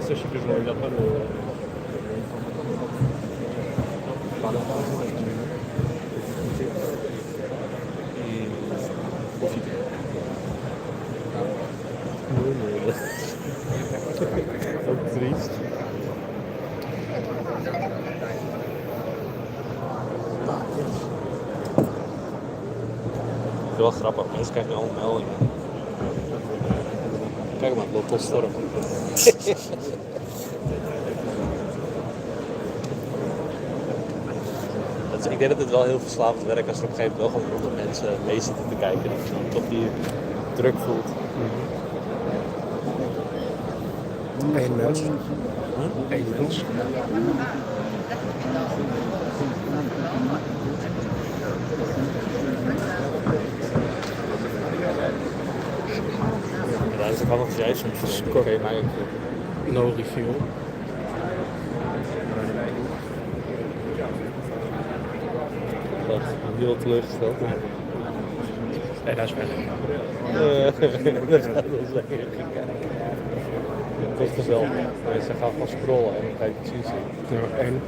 Sachez que je ne regarde pas le... Et profitez. Ook triest. Het is wel grappig, mensen krijgen nu al meldingen. Kijk maar, het loopt tot storm. Ik denk dat het wel heel verslavend werkt als er op een gegeven moment wel gewoon 100 mensen mee zitten te kijken. Dat je dan toch die druk voelt. Eén mens. Eén mens. Ja, dat is ook handig als jij soms oké, maar No refuel. dat is heel teleurgesteld. En dat is weg. Dat gaat wel zeggen. Dat kost wel. Mensen gaan gewoon scrollen en dan ga je het precies zien. Ja, en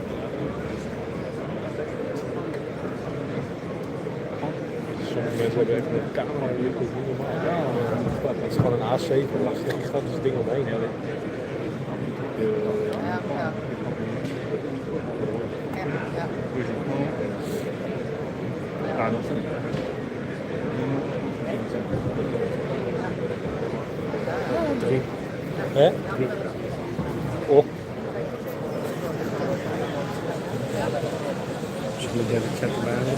Sommige mensen hebben echt een camera hier, dat is niet normaal. Ja, het is gewoon een A7, daar is een gigantisch ding omheen. Ja. drie. Hè? Oh. Misschien de derde chat erbij.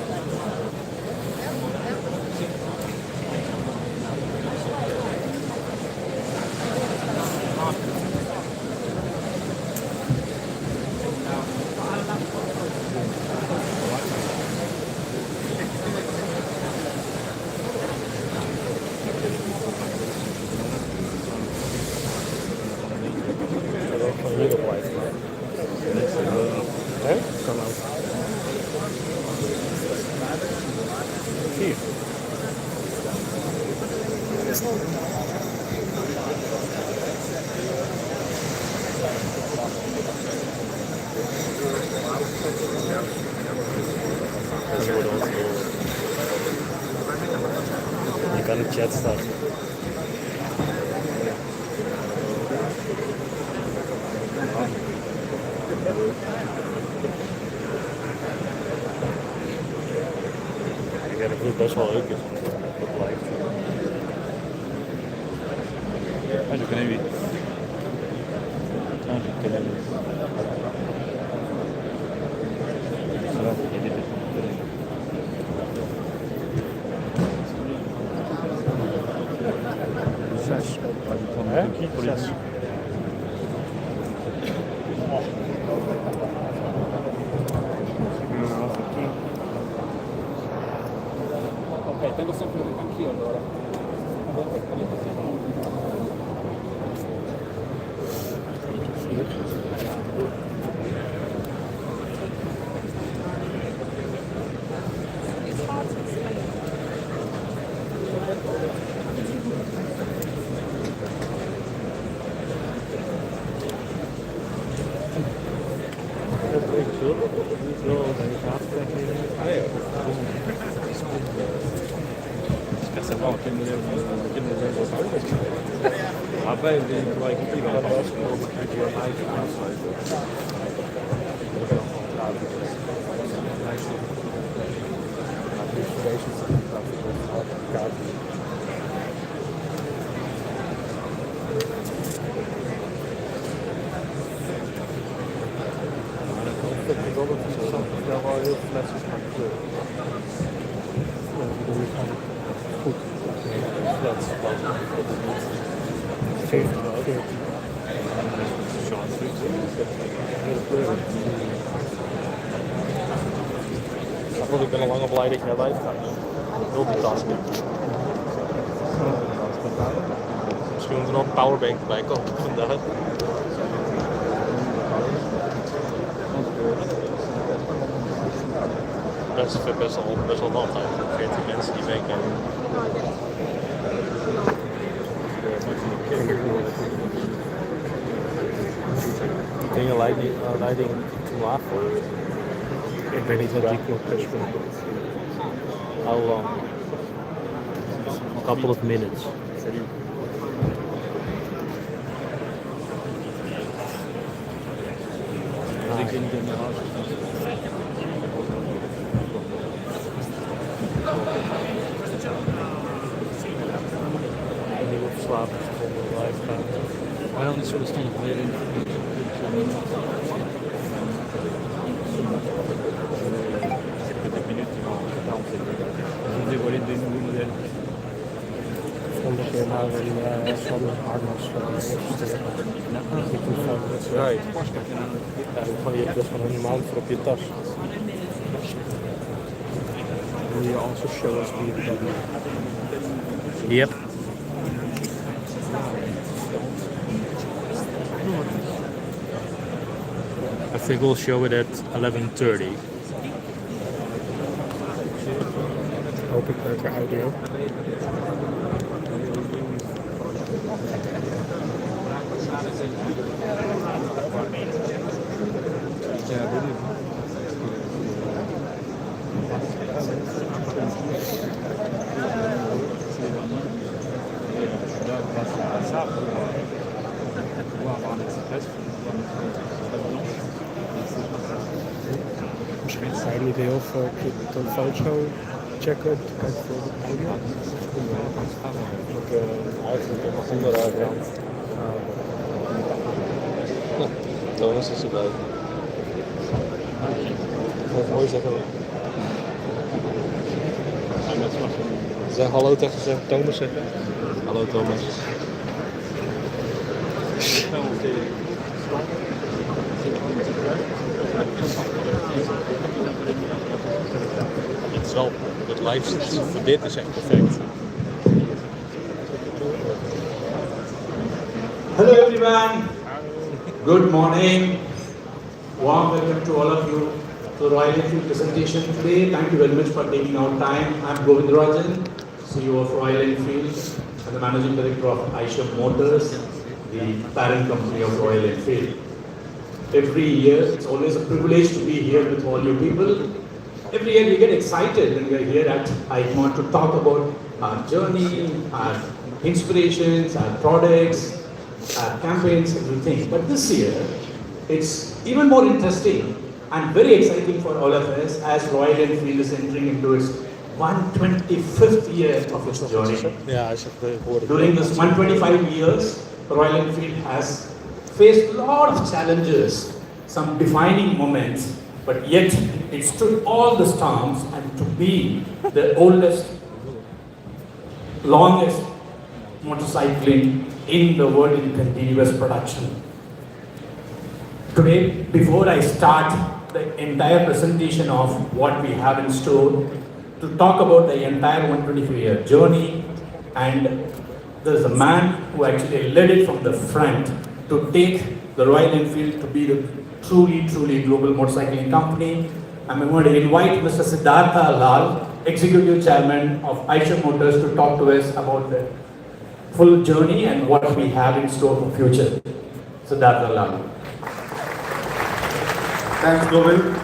Je kan de chat starten. Ik denk dat het best wel leuk is. Dat blijft. Ah, je connais lui. Ah, je connais lui. Ça va, il y a des petits. Hè? Pour les 10. Ok, tengo sempre anch'io allora. Wij zijn gelijk iedereen afgelopen en je eigen aansluiten. Ik ben al lang blij dat je naar live gaat. Multitasking. Misschien moet er nog een powerbank bij komen vandaag. Best wel lang uit. 14 mensen die meekijken. je leiding te laag voor? Ik weet niet wat die knop is. How long? A couple of minutes. Ik denk dat Nieuwe verslavingszonde live gaan. Maar dan is zo stond nog weer in. Die worden in de model. Volgende keer maar een van de harnas opstellen. Ik doe van het Right. je hebt dat van een maand voor op je tas. Wil je also show us wie je dat doet? Yep. I think we'll show it at 11:30. Hoop ik beter audio. Misschien ga je niet heel veel op je telefoon zo checken, te kijken voor de audio. Eigenlijk een onderuit. Thomas is erbij. Wat mooi zeggen. Zeg hallo tegen ze. Thomas zeggen. Hallo Thomas. Het is wel, het live voor dit is echt perfect. Hello everyone, good morning, warm welcome to all of you to Royal Enfield presentation today. Thank you very much for taking out time. I'm Govind Rajan, CEO of Royal Enfield and the Managing Director of Shop Motors, the parent company of Royal Enfield. Every year, it's always a privilege to be here with all you people. Every year we get excited when we are here at EICMA to talk about our journey, our inspirations, our products, campaigns, everything. But this year, it's even more interesting and very exciting for all of us as Royal Enfield is entering into its 125th year of its journey. During this 125 years, Royal Enfield has faced a lot of challenges, some defining moments, but yet it stood all the storms and to be the oldest, longest motorcycling in the world in continuous production. Today, before I start the entire presentation of what we have in store, to talk about the entire 125-year journey, and there's a man who actually led it from the front to take the Royal Enfield to be the truly global motorcycling company. I'm going to invite Mr. Siddhartha Lal, Executive Chairman of Shop Motors, to talk to us about the full journey and what we have in store for future. Siddhartha Lal. Thanks, Govind.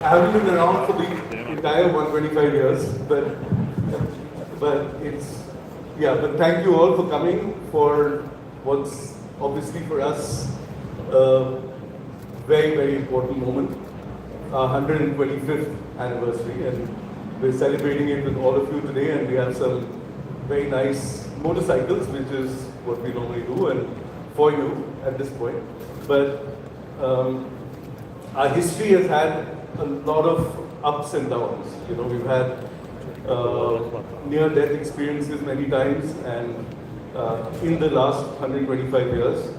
I haven't been around for the entire 125 years, but it's, yeah, but thank you all for coming for what's obviously for us a very important moment, our 125th anniversary, and we're celebrating it with all of you today, and we have some very nice motorcycles, which is what we normally do, and for you at this point. But our history has had a lot of ups and downs. You know, we've had near-death experiences many times, and in the last 125 years.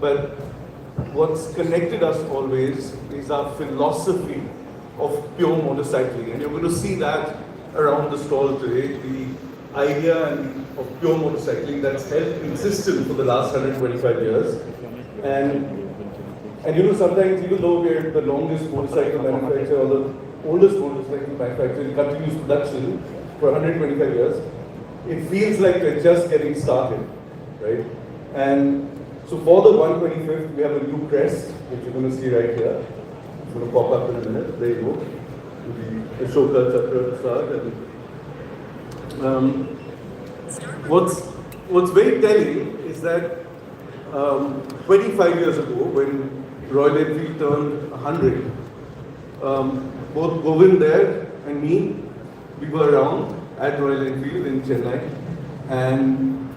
But what's connected us always is our philosophy of pure motorcycling, and you're going to see that around the stall today. The idea of pure motorcycling that's held consistent for the last 125 years. And you know, sometimes even though we're the longest motorcycle manufacturer or the oldest motorcycle manufacturer in continuous production for 125 years, it feels like we're just getting started, right? And So for the 125th, we have a new crest, which you're going to see right here. It's going to pop up in a minute. There you go. The Ashoka Chakra start. And what's very telling is that 25 years ago, when Royal Enfield turned 100, both Govind there and me, we were around at Royal Enfield in Chennai, and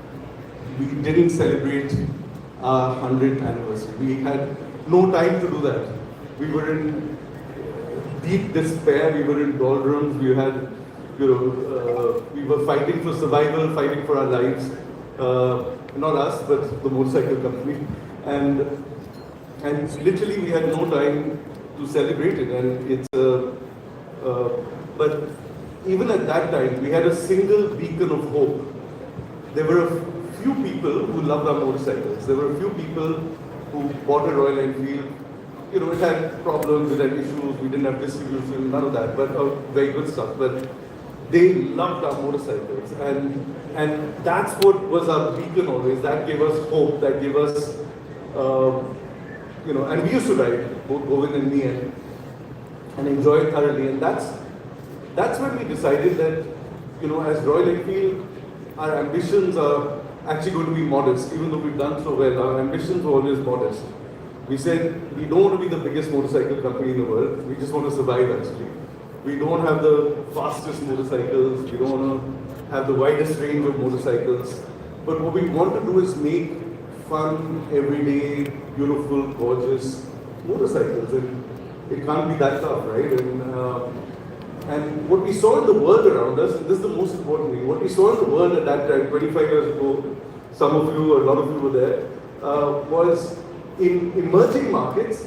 we didn't celebrate our 100th anniversary. We had no time to do that. We were in deep despair, we were in doldrums, we had, we were fighting for survival, fighting for our lives. Not us, but the motorcycle company. And literally we had no time to celebrate it. And it's but even at that time, we had a single beacon of hope. There were a few people who loved our motorcycles. There were a few people who bought a Royal Enfield. It had problems, it had issues, we didn't have distribution, none of that, but very good stuff. But they loved our motorcycles, and that's what was our beacon always. That gave us hope, that gave us, and we used to ride, both Govind and me, and enjoy it thoroughly. And that's when we decided that, as Royal Enfield, our ambitions are actually going to be modest. Even though we've done so well, our ambitions were always modest. We said, we don't want to be the biggest motorcycle company in the world, we just want to survive actually. We don't have the fastest motorcycles, we don't want to have the widest range of motorcycles, but what we want to do is make fun, everyday, beautiful, gorgeous motorcycles, and it can't be that tough, right? And what we saw in the world around us, and this is the most important thing, what we saw in the world at that time, 25 years ago, some of you, or a lot of you were there, was in emerging markets,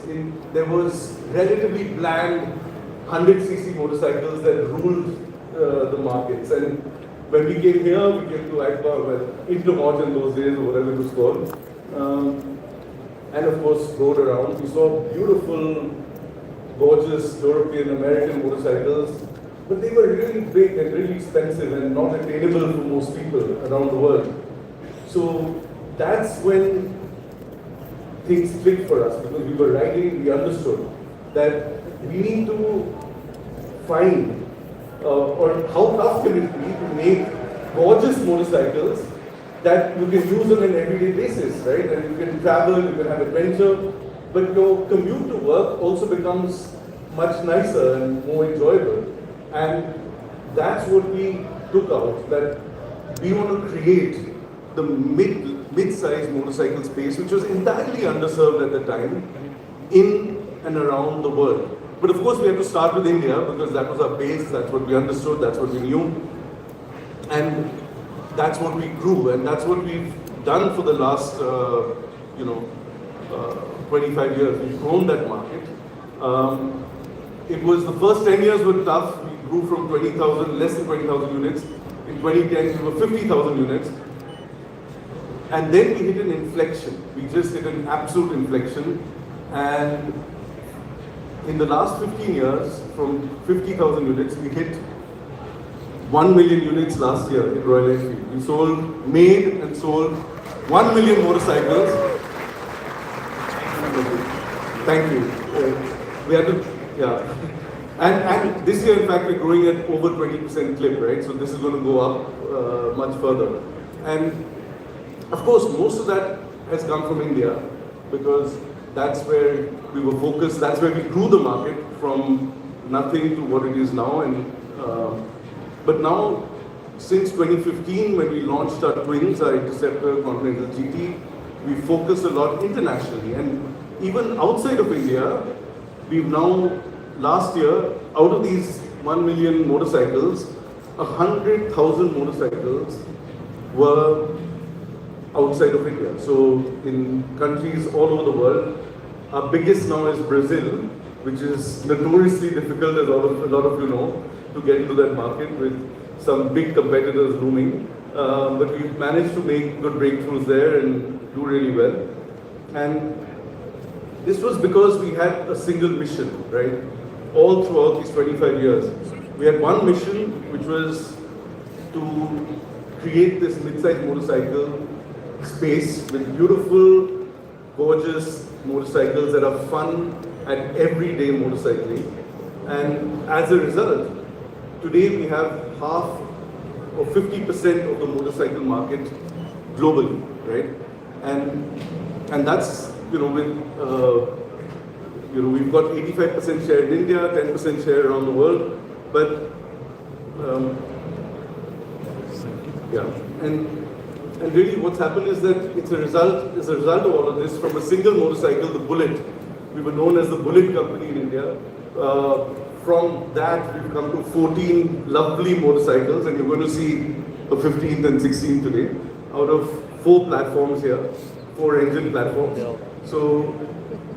there was relatively bland 100cc motorcycles that ruled the markets. And when we came here, we came to EICMA, well, Innovv in those days, or whatever it was called, and of course rode around. We saw beautiful, gorgeous European, American motorcycles, but they were really big and really expensive and not attainable for most people around the world. So that's when things clicked for us, because we were riding, we understood that we need to find, or how tough can it be to make gorgeous motorcycles that you can use on an everyday basis, right? And you can travel, you can have adventure, but your commute to work also becomes much nicer and more enjoyable. And that's what we took out, that we want to create the mid-sized motorcycle space, which was entirely underserved at the time in and around the world. But of course we had to start with India, because that was our base, that's what we understood, that's what we knew. And that's what we grew, and that's what we've done for the last 25 years. We've grown that market. It was, the first 10 years were tough. We grew from 20,000, less than 20,000 units. In 2010 we were 50,000 units. And then we hit an inflection. We just hit an absolute inflection. And in the last 15 years, from 50,000 units, we hit 1 million units last year in Royal Enfield. We made and sold 1 million motorcycles. Thank you. We had to, yeah. And this year, in fact, we're growing at over 20% clip, right? So this is going to go up much further. And of course, most of that has come from India, because that's where we were focused, that's where we grew the market from nothing to what it is now. And but now, since 2015, when we launched our twins, our Interceptor, Continental GT, we focus a lot internationally. And even outside of India, we've now, last year, out of these 1 million motorcycles, 100,000 motorcycles were outside of India. So in countries all over the world, our biggest now is Brazil, which is notoriously difficult, as a lot of you know, to get into that market with some big competitors looming. But we've managed to make good breakthroughs there and do really well. And this was because we had a single mission, right? All throughout these 25 years. We had one mission, which was to create this mid-sized motorcycle space with beautiful, gorgeous motorcycles that are fun and everyday motorcycling. And as a result, today we have half or 50% of the motorcycle market globally, right? And that's, we've got 85% share in India, 10% share around the world, but and really what's happened is that it's a result of all of this. From a single motorcycle, the Bullet, we were known as the Bullet company in India. From that, we've come to 14 lovely motorcycles, and you're going to see a 15th and 16th today, out of 4 platforms here, 4 engine platforms. So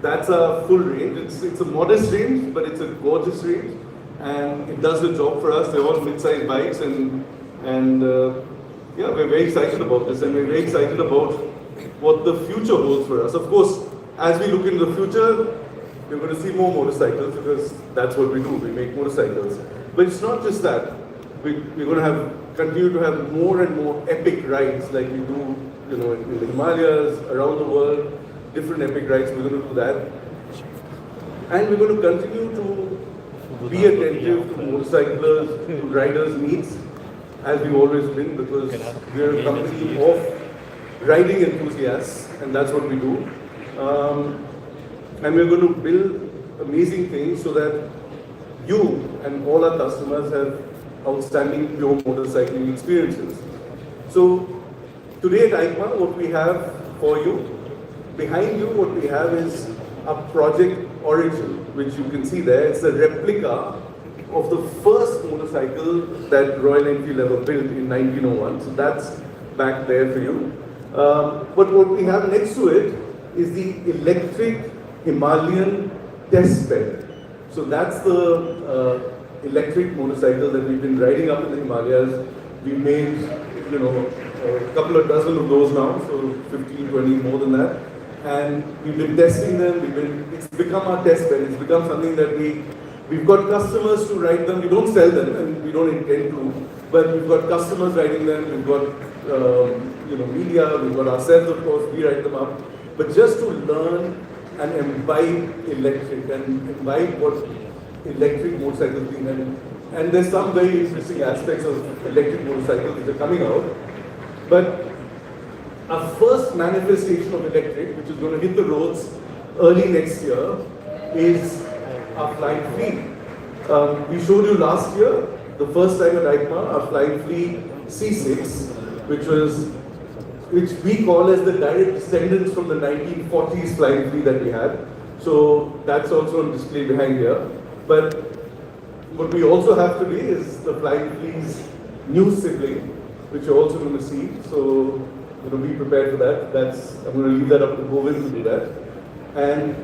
that's a full range. It's a modest range, but it's a gorgeous range, and it does the job for us. They're all mid-sized bikes, and we're very excited about this, and we're very excited about what the future holds for us. Of course, as we look into the future, we're going to see more motorcycles because that's what we do. We make motorcycles. But it's not just that. We're going to continue to have more and more epic rides like we do, in the Himalayas, around the world, different epic rides. We're going to do that. And we're going to continue to be attentive to motorcyclers, to riders' needs, as we've always been, because we're a company of riding enthusiasts, and that's what we do. And we're going to build amazing things so that you and all our customers have outstanding pure motorcycling experiences. So today at EICMA, what we have for you, behind you, what we have is a Project Origin, which you can see there. It's a replica of the first motorcycle that Royal Enfield ever built in 1901. So that's back there for you. But what we have next to it is the electric Himalayan test bed. So that's the electric motorcycle that we've been riding up in the Himalayas. We made, a couple of dozen of those now, so 15, 20, more than that. And we've been testing them. It's become our test bed. It's become something that we've got customers to ride them. We don't sell them, and we don't intend to. But we've got customers riding them. We've got media. We've got ourselves, of course. We ride them up. But just to learn and imbibe electric and imbibe what electric motorcycles mean. And there's some very interesting aspects of electric motorcycles which are coming out. But our first manifestation of electric, which is going to hit the roads early next year, is our Flying Flea. We showed you last year, the first time at EICMA, our Flying Flea C6, which we call as the direct descendants from the 1940s Flying Flea that we had. So that's also on display behind here. But what we also have today is the Flying Flea's new sibling, which you're also going to see. So be prepared for that. I'm going to leave that up to Govind to do that. And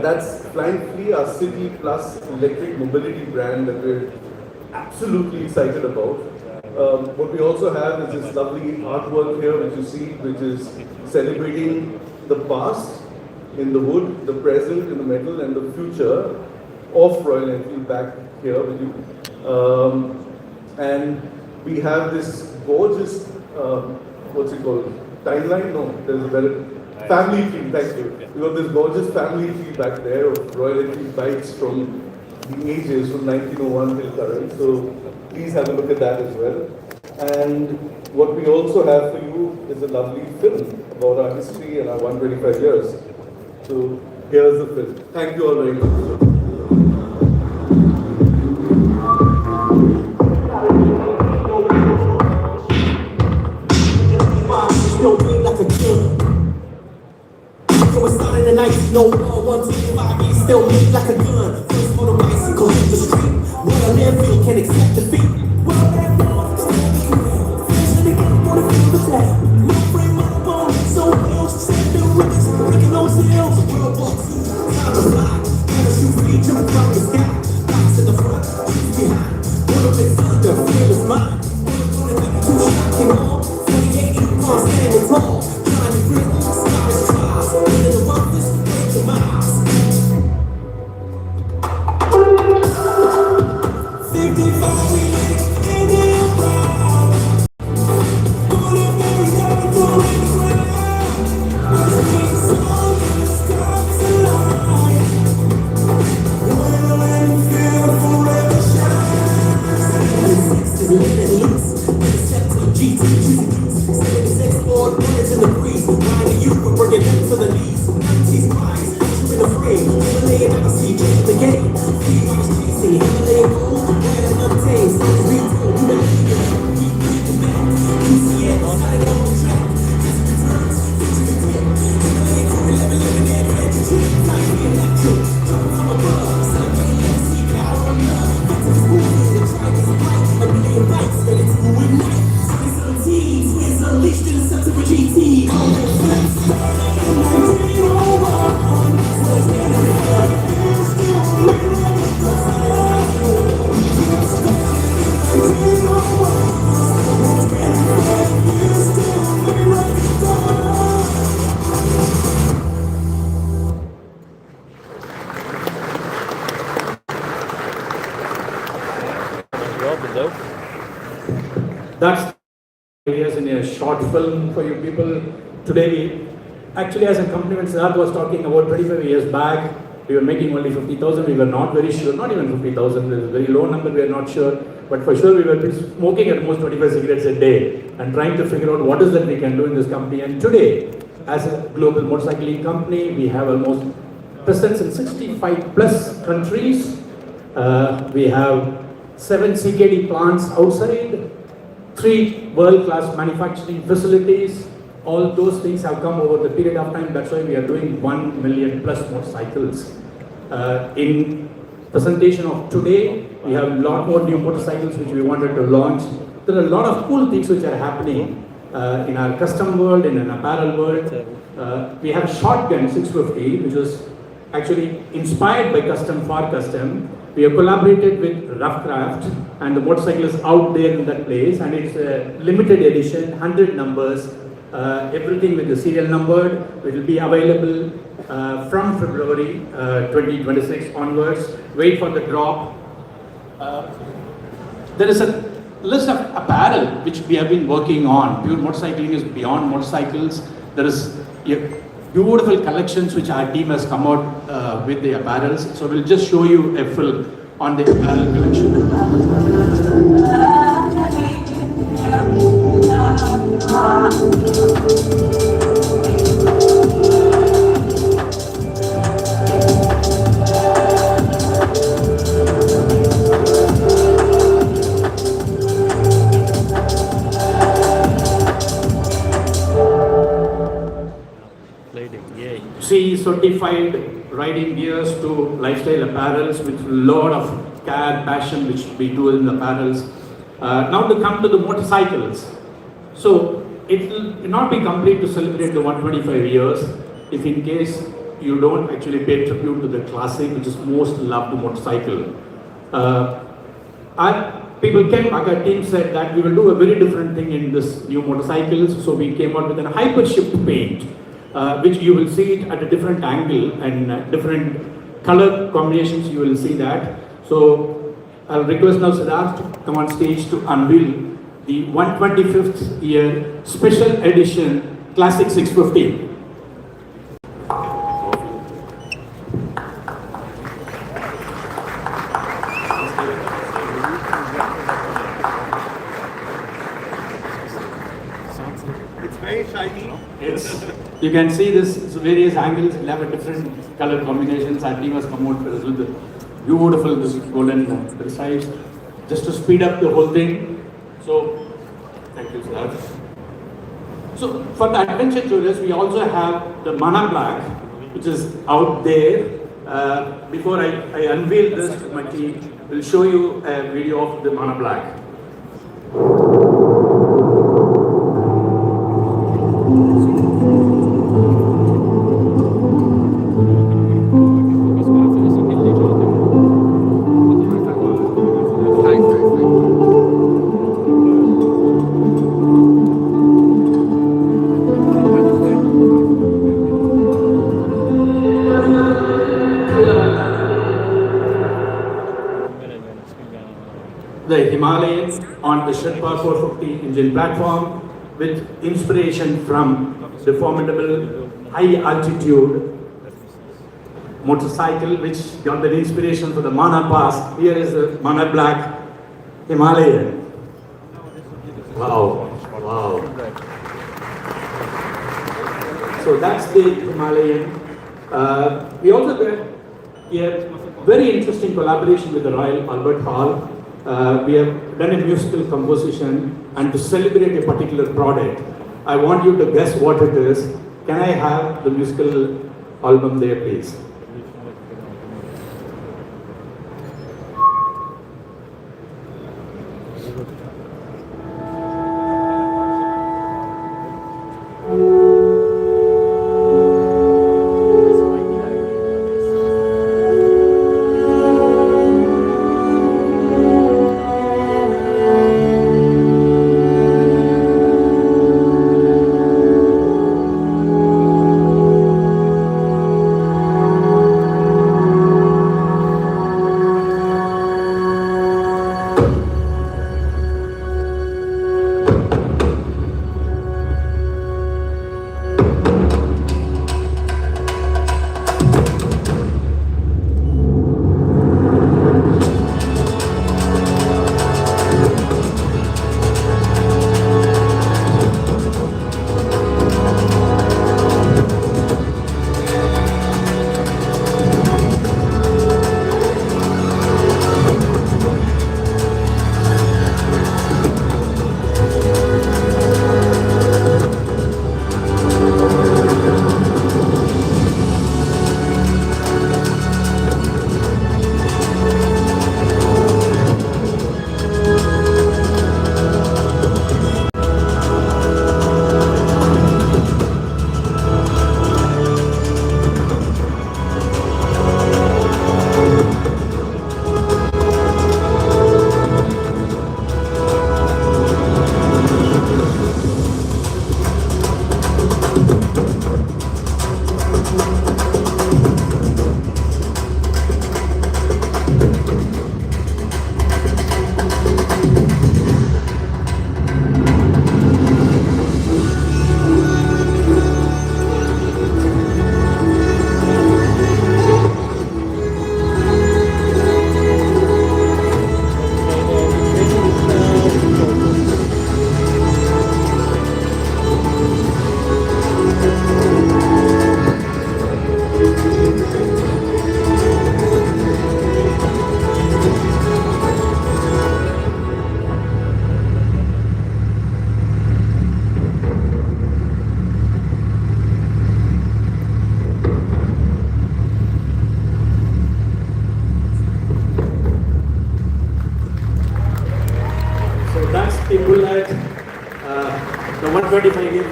that's Flying Flea, our City Plus electric mobility brand that we're absolutely excited about. What we also have is this lovely artwork here, which you see, which is celebrating the past in the wood, the present in the metal, and the future of Royal Enfield back here with you. And we have this gorgeous, what's it called? Timeline? No, there's a better family tree. Thank you. We got this gorgeous family tree back there of Royal Enfield bikes from the ages from 1901 till current. So please have a look at that as well. And what we also have for you is a lovely film about our history and our 125 years. So here's the film. Thank you all very much. No 1, 2, 5, he still made like a gun. First on the bicycle hit the street. Royal Enfield can accept defeat. Well, that dog, stand the ground. Fans in the game wanna feel the flag. No frame up on it, so hills. Set the ribbons, breaking those hills. World War II, time to fly. Parachute free, jump from the sky. Box in the front, trees behind. One of it's thunder, fearless mind. One of the 2 shot came on. 48 Yukon standing tall. Trying to grip, skies trials. Winning the roughest. Miles. 55 we make, and That's ideas in a short film for you people. Today, actually as a company, when Sizzapp was talking about 25 years back, we were making only 50,000, we were not very sure, not even 50,000, it was a very low number, we are not sure, but for sure we were smoking at most 25 cigarettes a day and trying to figure out what is that we can do in this company. And today, as a global motorcycling company, we have almost presence in 65 plus countries. We have 7 CKD plants outside, 3 world-class manufacturing facilities. All those things have come over the period of time. That's why we are doing 1 million plus motorcycles. In presentation of today, we have a lot more new motorcycles which we wanted to launch. There are a lot of cool things which are happening in our custom world, in an apparel world. We have Shotgun 650, which was actually inspired by custom for custom. We have collaborated with Roughcraft, and the motorcycle is out there in that place, and it's a limited edition, 100 numbers. Everything with the serial numbered. It will be available from February 2026 onwards. Wait for the drop. There is a list of apparel which we have been working on. Pure motorcycling is beyond motorcycles. There is beautiful collections which our team has come out with the apparels. So we'll just show you a film on the apparel collection. CE certified riding gears to lifestyle apparels with a lot of care, passion which we do in the apparels. Now to come to the motorcycles. So it will not be complete to celebrate the 125 years if in case you don't actually pay tribute to the classic which is most loved motorcycle. People came back, our team said that we will do a very different thing in this new motorcycles. So we came out with an hyper shift paint, which you will see it at a different angle and different color combinations, you will see that. So I'll request now Sizzapp to come on stage to unveil the 125th year special edition Classic 650. It's very shiny. You can see this various angles will have a different color combinations. Our team has come out with the beautiful this golden precise, just to speed up the whole thing. So, thank you, Sizzapp. So, for the adventure tourists, we also have the Mana Black, which is out there. Before I unveil this to my team, we'll show you a video of the Mana Black. The Himalayan on the Sherpa 450 engine platform with inspiration from the formidable high altitude motorcycle which got the inspiration for the Mana Pass. Here is the Mana Black Himalayan. Wow, wow. So that's the Himalayan. We also did a very interesting collaboration with the Royal Albert Hall. We have done a musical composition, and to celebrate a particular product, I want you to guess what it is. Can I have the musical album there, please?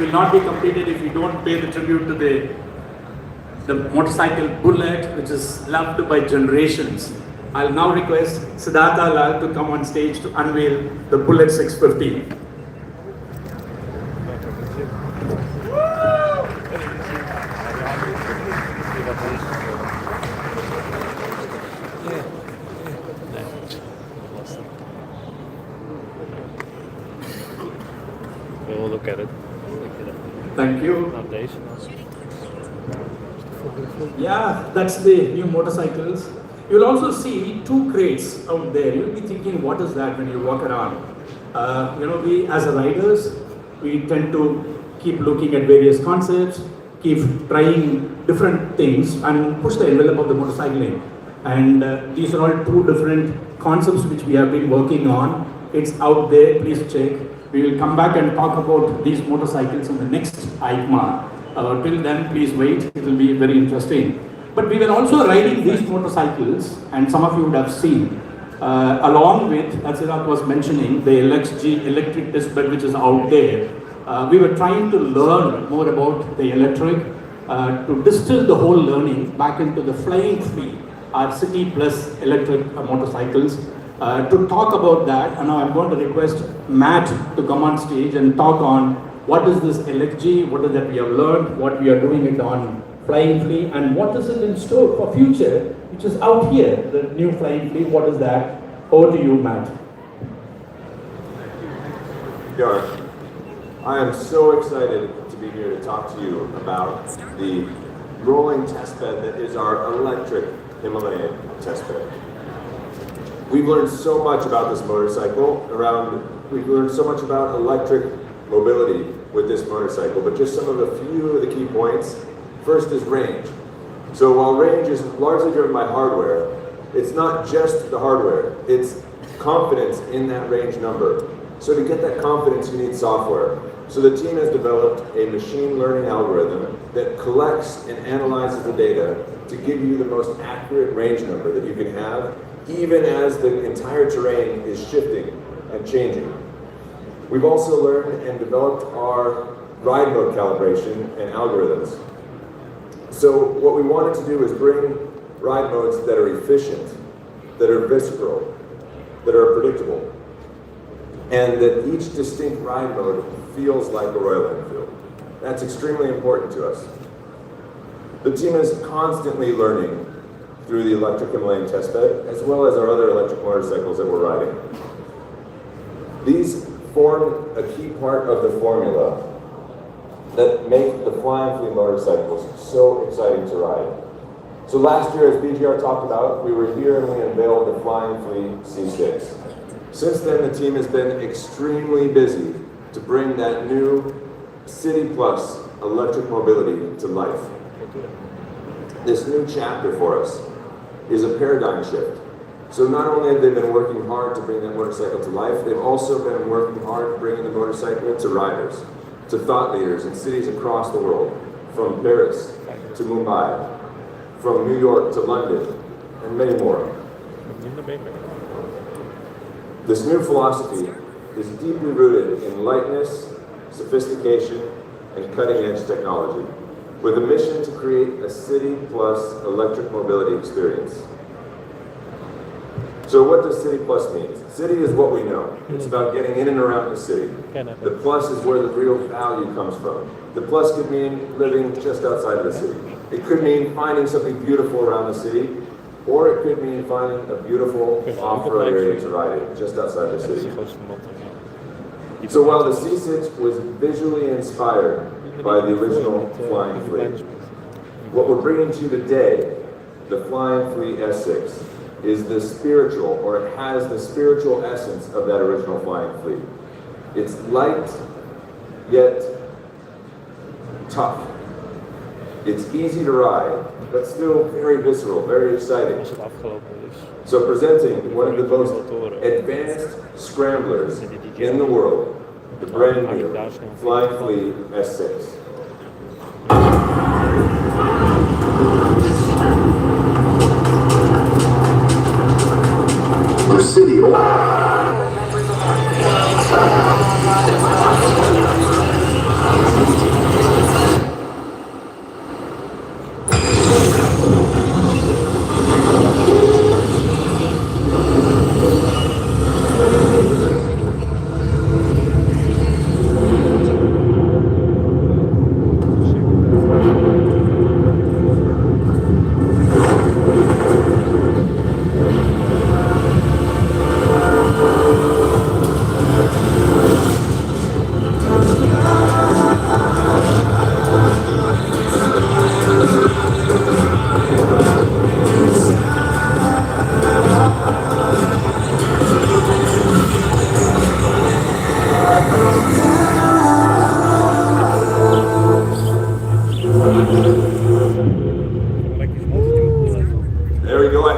will not be completed if we don't pay the tribute to the motorcycle Bullet, which is loved by generations. I'll now request Siddhartha Lal to come on stage to unveil the Bullet 650. We'll look at it. Thank you. Not deze. Yeah, that's the new motorcycles. You'll also see two crates out there. You'll be thinking, what is that when you walk around? We as riders, we tend to keep looking at various concepts, keep trying different things and push the envelope of the motorcycling. And these are all two different concepts which we have been working on. It's out there, please check. We will come back and talk about these motorcycles in the next EICMA. Till then, please wait, it will be very interesting. But we were also riding these motorcycles, and some of you would have seen, along with, as Siddharth was mentioning, the Luggage electric test bed which is out there. We were trying to learn more about the electric, to distill the whole learning back into the Flying Flea, our city plus electric motorcycles. To talk about that, and now I'm going to request Matt to come on stage and talk on what is this LXG, what is that we have learned, what we are doing it on Flying Flea, and what is it in store for future, which is out here, the new Flying Flea, what is that? Over to you, Matt. Yar, I am so excited to be here to talk to you about the rolling test bed that is our electric Himalayan test bed. We've learned so much about this motorcycle we've learned so much about electric mobility with this motorcycle, but just some of a few of the key points. First is range. So while range is largely driven by hardware, it's not just the hardware, it's confidence in that range number. So to get that confidence, you need software. So the team has developed a machine learning algorithm that collects and analyzes the data to give you the most accurate range number that you can have, even as the entire terrain is shifting and changing. We've also learned and developed our ride mode calibration and algorithms. So what we wanted to do is bring ride modes that are efficient, that are visceral, that are predictable, and that each distinct ride mode feels like a Royal Enfield. That's extremely important to us. The team is constantly learning through the electric Himalayan testbed, as well as our other electric motorcycles that we're riding. These form a key part of the formula that make the Flying Flea motorcycles so exciting to ride. So last year, as BGR talked about, we were here and we unveiled the Flying Flea C6. Since then, the team has been extremely busy to bring that new City Plus electric mobility to life. This new chapter for us is a paradigm shift. So not only have they been working hard to bring that motorcycle to life, they've also been working hard bringing the motorcycle to riders, to thought leaders in cities across the world, from Paris to Mumbai, from New York to London, and many more. This new philosophy is deeply rooted in lightness, sophistication, and cutting-edge technology, with a mission to create a city plus electric mobility experience. So what does City Plus mean? City is what we know. It's about getting in and around the city. The plus is where the real value comes from. The plus could mean living just outside of the city. It could mean finding something beautiful around the city, or it could mean finding a beautiful off-road area to ride in, just outside the city. So while the C6 was visually inspired by the original Flying Flea, what we're bringing to you today, the Flying Flea S6, is the spiritual, or it has the spiritual essence of that original Flying Flea. It's light, yet tough. It's easy to ride, but still very visceral, very exciting. So presenting one of the most advanced scramblers in the world, the brand new Flying Flea S6. Presidio.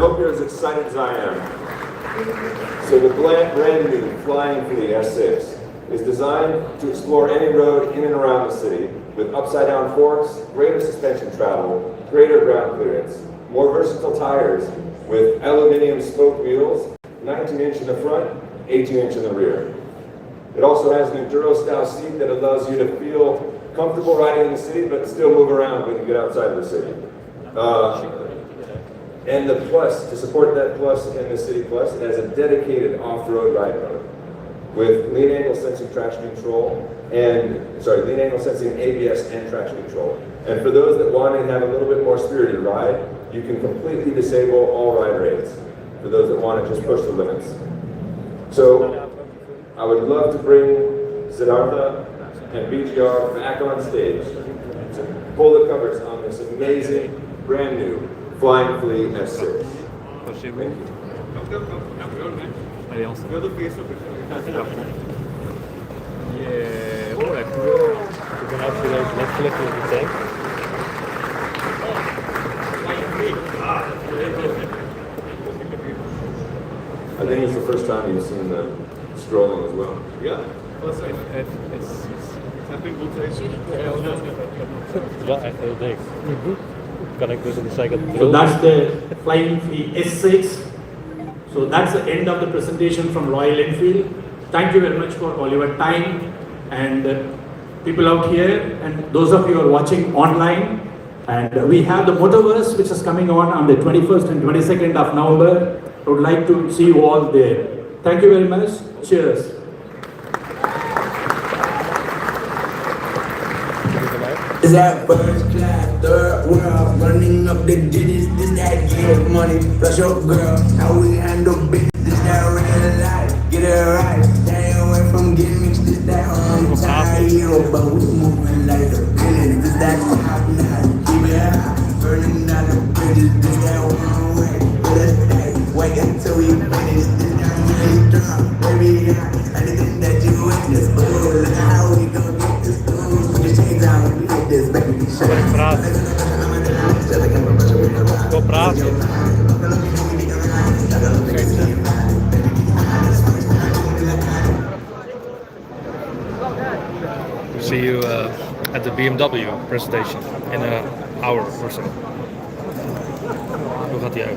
hope you're as excited as I am. So the brand new Flying Flea S6 is designed to explore any road in and around the city with upside down forks, greater suspension travel, greater ground clearance, more versatile tires with aluminum spoke wheels, 19-inch in the front, 18-inch in the rear. It also has an Enduro-style seat that allows you to feel comfortable riding in the city, but still move around when you get outside of the city. And the Plus, to support that Plus and the City Plus, it has a dedicated off-road ride mode with lean angle sensing traction control lean angle sensing ABS and traction control. And for those that want to have a little bit more spirited ride, you can completely disable all ride rates for those that want to just push the limits. So I would love to bring Siddhartha and BGR back on stage to pull the covers on this amazing, brand new Flying Flea S6. Thank you. Allez, on se voit. Yeah, alright. We can actually let's flip the tank. I think it's the first time you've seen the scrolling as well. Yeah. Wel echt heel dik. Kan ik dus in de zijkant So that's the Flying Flea S6. So that's the end of the presentation from Royal Enfield. Thank you very much for all your time and people out here and those of you who are watching online. And we have the Motoverse which is coming on the 21st and 22nd of November. I would like to see you all there. Thank you very much. Cheers. Is that first class, third world, running up the digits, this that get money, plus your girl, how we handle business, this that real life, get it right, stay away from gimmicks, this that home time hero, but we moving like the villain, this that top notch, keep it high, burning down the bridges, this that one way, let's stay, wait until we finish, this that really strong, baby, anything that you witness, oh, look how we gon' get this, ooh, put your chains on, this baby be shut. Go praten. See you at the BMW presentation in an hour or so. Hoe gaat die uit?